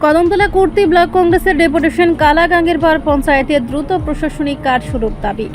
Kadamtala kurti block কংগ্রেসের deputation কালাগাঙ্গের পাড় পঞ্চায়েতে দ্রুত প্রশাসনিক কাজ শুরুর দাবি।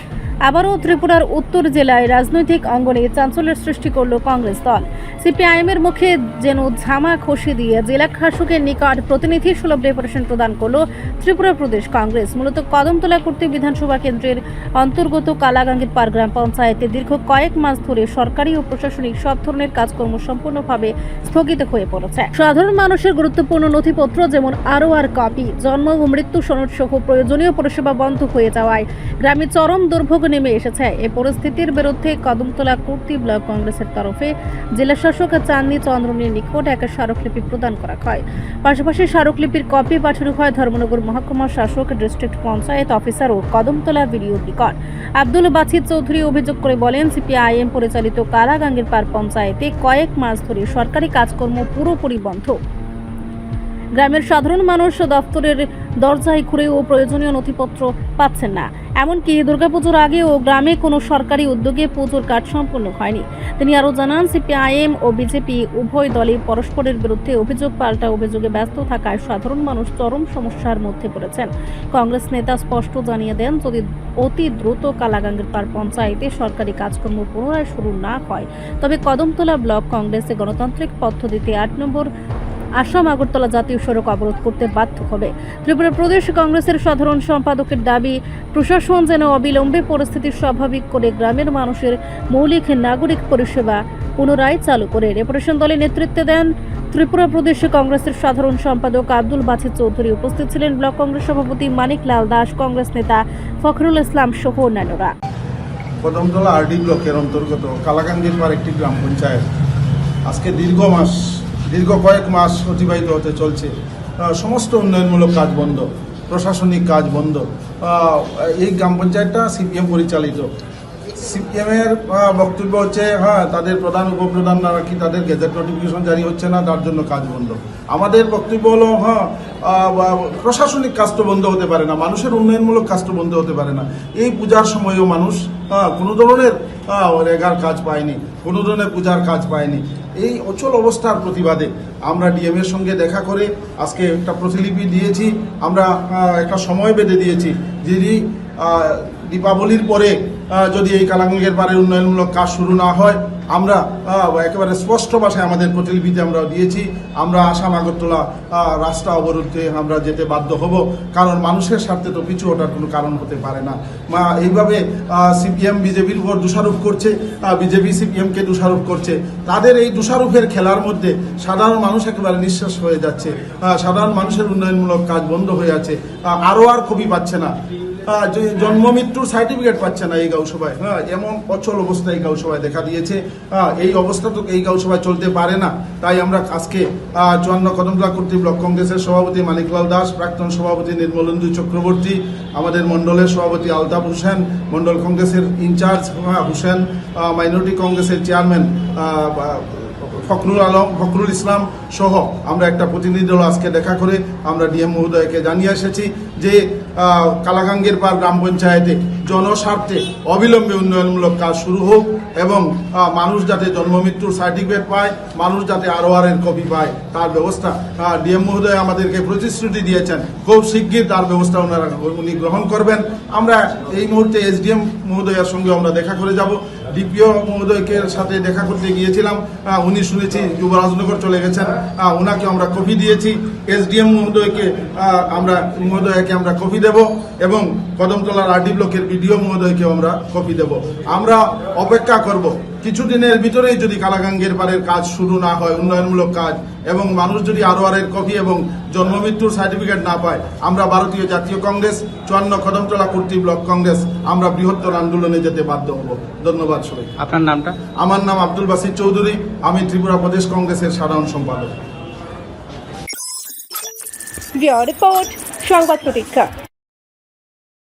আবারও ত্রিপুরার উত্তর জেলায় রাজনৈতিক অঙ্গনে চাঞ্চল্যের সৃষ্টি করল কংগ্রেস দল। সিপিআইএমের মুখে যেন ঝামা খসি দিয়ে জেলা শাসকের নিকট প্রতিনিধি সুলভ ডেপুটেশন প্রদান করল ত্রিপুরা প্রদেশ কংগ্রেস। মূলত কদমতলা কুর্তি বিধানসভা কেন্দ্রের অন্তর্গত কালাগাঙ্গের পাড় গ্রাম পঞ্চায়েতে দীর্ঘ কয়েক মাস ধরে সরকারি ও প্রশাসনিক সব ধরনের কাজকর্ম সম্পূর্ণভাবে স্থগিত হয়ে পড়েছে। সাধারণ মানুষের গুরুত্বপূর্ণ নথিপত্র যেমন আরওআর কপি, জন্ম ও মৃত্যু সনদ সহ প্রয়োজনীয় পরিষেবা বন্ধ হয়ে যাওয়ায় গ্রামে চরম দুর্ভোগ নেমে এসেছে। এই পরিস্থিতির বিরুদ্ধে কদমতলা কুর্তি ব্লক কংগ্রেসের তরফে জেলা শাসক চাঁদনী চন্দ্রনের নিকট একটা স্মারকলিপি প্রদান করা হয়। পাশাপাশি স্মারকলিপির কপি পাঠানো হয় ধর্মনগর মহকুমা শাসক, ডিস্ট্রিক্ট পঞ্চায়েত অফিসার ও কদমতলা ভিডিওর নিকট। আব্দুল বাছিদ চৌধুরী অভিযোগ করে বলেন, সিপিআইএম পরিচালিত কালাগাঙ্গের পাড় পঞ্চায়েতে কয়েক মাস ধরে সরকারি কাজকর্ম পুরোপুরি বন্ধ। গ্রামের সাধারণ মানুষ দপ্তরের দরজায় ঘুরেও প্রয়োজনীয় নথিপত্র পাচ্ছেন না। এমনকি দুর্গাপুজোর আগেও গ্রামে কোনো সরকারি উদ্যোগে পুজোর কাজ সম্পন্ন হয়নি। তিনি আরও জানান, সিপিআইএম ও বিজেপি উভয় দলই পরস্পরের বিরুদ্ধে অভিযোগ পাল্টা অভিযোগে ব্যস্ত থাকায় সাধারণ মানুষ চরম সমস্যার মধ্যে পড়েছেন। কংগ্রেস নেতা স্পষ্ট জানিয়ে দেন, যদি অতি দ্রুত কালাগাঙ্গের পাড় পঞ্চায়েতে সরকারি কাজকর্ম পুনরায় শুরু না হয় তবে কদমতলা ব্লক কংগ্রেসে গণতান্ত্রিক পদ্ধতিতে ৮ নম্বর আসাম আগরতলা জাতীয় সড়ক অবরোধ করতে বাধ্য হবে। ত্রিপুরা প্রদেশ কংগ্রেসের সাধারণ সম্পাদকের দাবি, প্রশাসন যেন অবিলম্বে পরিস্থিতি স্বাভাবিক করে গ্রামের মানুষের মৌলিক নাগরিক পরিষেবা পুনরায় চালু করে। ডেপুটেশন দলে নেতৃত্ব দেন ত্রিপুরা প্রদেশ কংগ্রেসের সাধারণ সম্পাদক আব্দুল বাছিদ চৌধুরী। উপস্থিত ছিলেন ব্লক কংগ্রেস সভাপতি মানিক লাল দাস, কংগ্রেস নেতা ফখরুল ইসলাম সহ অন্যান্যরা। কদমতলা আরডি ব্লকের অন্তর্গত কালাগাঙ্গের পাড় একটি গ্রাম পঞ্চায়েত আজকে দীর্ঘ কয়েক মাস অতিবাহিত হতে চলছে। সমস্ত উন্নয়নমূলক কাজ বন্ধ, প্রশাসনিক কাজ বন্ধ। এই গ্রাম পঞ্চায়েতটা সিপিএম পরিচালিত। সিপিএমের বক্তব্য হচ্ছে, তাদের প্রধান উপপ্রধান নাকি তাদের গেজেট নোটিফিকেশন জারি হচ্ছে না, তার জন্য কাজ বন্ধ। আমাদের বক্তব্য হলো, প্রশাসনিক কাজ তো বন্ধ হতে পারে না, মানুষের উন্নয়নমূলক কাজ তো বন্ধ হতে পারে না। এই পূজার সময়ও মানুষ কোনো ধরনের রেগার কাজ পায়নি, কোনো ধরনের পূজার কাজ পায়নি। এই অচল অবস্থার প্রতিবাদে আমরা ডিএম এর সঙ্গে দেখা করে আজকে একটা প্রতিলিপি দিয়েছি। আমরা একটা সময় বেঁধে দিয়েছি, যদি দীপাবলির পরে যদি এই কালাগাঙ্গের পাড়ের উন্নয়নমূলক কাজ শুরু না হয়, আমরা একেবারে স্পষ্ট ভাষায় আমাদের প্রতিলিপিতে আমরা দিয়েছি, আমরা আসাম আগরতলা রাস্তা অবরোধে আমরা যেতে বাধ্য হব। কারণ মানুষের স্বার্থে তো পিছু ওঠার কোনো কারণ হতে পারে না। এইভাবে সিপিএম বিজেপির উপর দোষারোপ করছে, বিজেপি সিপিএমকে দোষারোপ করছে। তাদের এই দোষারোপের খেলার মধ্যে সাধারণ মানুষ একেবারে নিঃশ্বাস হয়ে যাচ্ছে। সাধারণ মানুষের উন্নয়নমূলক কাজ বন্ধ হয়ে আছে, আর কপি পাচ্ছে না, জন্ম মৃত্যুর সার্টিফিকেট পাচ্ছে না এই গাঁওসভায়। এমন অচল অবস্থা এই গাঁওসভায় দেখা দিয়েছে। এই অবস্থা তো এই গাঁওসভায় চলতে পারে না। তাই আমরা আজকে 54 কদমতলা কুর্তি ব্লক কংগ্রেসের সভাপতি মানিকলাল দাস, প্রাক্তন সভাপতি নির্মলেন্দু চক্রবর্তী, আমাদের মন্ডলের সভাপতি আলতাফ হোসেন, মন্ডল কংগ্রেসের ইনচার্জ হোসেন, মাইনরিটি কংগ্রেসের চেয়ারম্যান ফখরুল ইসলাম সহ আমরা একটা প্রতিনিধি দল আজকে দেখা করে আমরা ডিএম মহোদয়কে জানিয়ে এসেছি যে কালাগাঙ্গের পাড় গ্রাম পঞ্চায়েতে জনস্বার্থে অবিলম্বে উন্নয়নমূলক কাজ শুরু হোক এবং মানুষ যাতে জন্ম মৃত্যুর সার্টিফিকেট পায়, মানুষ যাতে আরওআর এর কপি পায়, তার ব্যবস্থা ডিএম মহোদয় আমাদেরকে প্রতিশ্রুতি দিয়েছেন। খুব শিগগির তার ব্যবস্থা উনি গ্রহণ করবেন। আমরা এই মুহূর্তে এসডিএম মহোদয়ের সঙ্গে আমরা দেখা করে যাব। ডিপিও মহোদয়কে সাথে দেখা করতে গিয়েছিলাম, উনি শুনেছি যুবরাজনগর চলে গেছেন, ওনাকে আমরা কপি দিয়েছি। এসডিএম মহোদয়কে আমরা কপি দেব এবং কদমতলার আরডি ব্লকের বিডিও মহোদয়কেও আমরা কপি দেব। আমরা অপেক্ষা করব কিছুদিনের ভিতরেই যদি কালাগাঙ্গের পাড়ের কাজ শুরু না হয়, উন্নয়নমূলক কাজ, এবং মানুষ যদি আরওআর এর কপি এবং জন্ম মৃত্যুর সার্টিফিকেট না পায়, আমরা ভারতীয় জাতীয় কংগ্রেস 54 কদমতলা কুর্তি ব্লক কংগ্রেস আমরা বৃহত্তর আন্দোলনে যেতে বাধ্য হব। ধন্যবাদ সবাই। আপনার নামটা? আমার নাম আব্দুল বাছিদ চৌধুরী, আমি ত্রিপুরা প্রদেশ কংগ্রেসের সাধারণ সম্পাদক। রিপোর্ট সংবাদ প্রতীক্ষা।